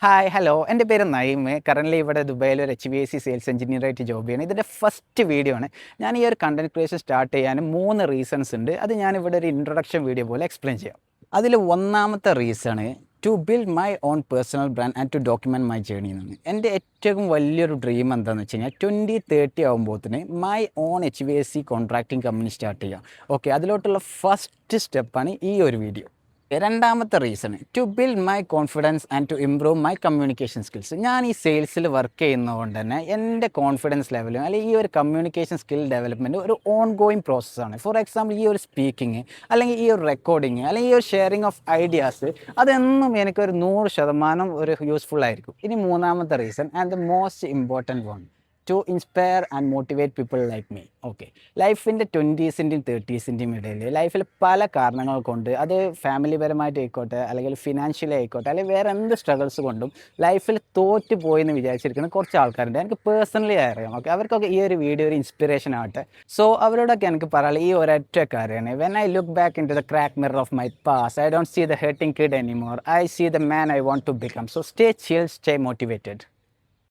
Hi hello എൻ്റെ പേര് നയിമ്. Currently ഇവിടെ ദുബായിൽ ഒരു HVAC സെയിൽസ് എഞ്ചിനീയറായിട്ട് ജോബ് ചെയ്യണം. ഇതിൻ്റെ ഫസ്റ്റ് വീഡിയോ ആണ്. ഞാൻ ഈ ഒരു കണ്ടന്റ് ക്രിയേഷൻ സ്റ്റാർട്ട് ചെയ്യാൻ 3 റീസൺസ് ഉണ്ട്. അത് ഞാനിവിടെ ഒരു ഇൻട്രൊഡക്ഷൻ വീഡിയോ പോലെ എക്സ്പ്ലെയിൻ ചെയ്യാം. അതിൽ ഒന്നാമത്തെ reason to build my own personal brand and to document my journey എന്നാണ്. എൻ്റെ ഏറ്റവും വലിയൊരു ഡ്രീം എന്താണെന്ന് വെച്ച് കഴിഞ്ഞാൽ 2030 ആകുമ്പോഴത്തേന് my own HVAC contracting company start ചെയ്യാം. ഓക്കെ, അതിലോട്ടുള്ള ഫസ്റ്റ് സ്റ്റെപ്പാണ് ഈ ഒരു വീഡിയോ. രണ്ടാമത്തെ reason to build my confidence and to improve my communication skills. ഞാൻ ഈ സെയിൽസിൽ വർക്ക് ചെയ്യുന്നതുകൊണ്ട് തന്നെ എൻ്റെ കോൺഫിഡൻസ് ലെവലും അല്ലെങ്കിൽ ഈ ഒരു കമ്മ്യൂണിക്കേഷൻ സ്കിൽ ഡെവലപ്മെൻറ്റ് ഒരു ഓൺ ഗോയിങ് പ്രോസസ്സാണ്. ഫോർ എക്സാമ്പിൾ ഈ ഒരു സ്പീക്കിങ് അല്ലെങ്കിൽ ഈ ഒരു റെക്കോർഡിങ് അല്ലെങ്കിൽ ഈ ഒരു ഷെയറിങ് ഓഫ് ഐഡിയാസ് അതെന്നും എനിക്കൊരു 100% ഒരു യൂസ്ഫുൾ ആയിരിക്കും. ഇനി മൂന്നാമത്തെ reason and the most important one two inspire and motivate people like me. Okay, ലൈഫിൻ്റെ 20-ൻ്റെയും 30-ൻ്റെയും ഇടയിൽ ലൈഫിൽ പല കാരണങ്ങൾ കൊണ്ട് അത് ഫാമിലി പരമായിട്ട് ആയിക്കോട്ടെ അല്ലെങ്കിൽ ഫിനാൻഷ്യലി ആയിക്കോട്ടെ അല്ലെങ്കിൽ വേറെ എന്ത് സ്ട്രഗിൾസ് കൊണ്ടും ലൈഫിൽ തോറ്റ് പോയി എന്ന് വിചാരിച്ചിരിക്കുന്ന കുറച്ച് ആൾക്കാരുണ്ട്. എനിക്ക് പേഴ്സണലി അറിയാം. ഓക്കെ, അവർക്കൊക്കെ ഈ ഒരു വീഡിയോ ഒരു ഇൻസ്പിറേഷൻ ആവട്ടെ. സോ അവരോടൊക്കെ എനിക്ക് പറയാനുള്ള ഈ ഒരൊറ്റ കാര്യമാണ്, when I look back into the crack mirror of my past I don't see the hurting kid anymore, I see the man I want to become. So stay chill, stay motivated.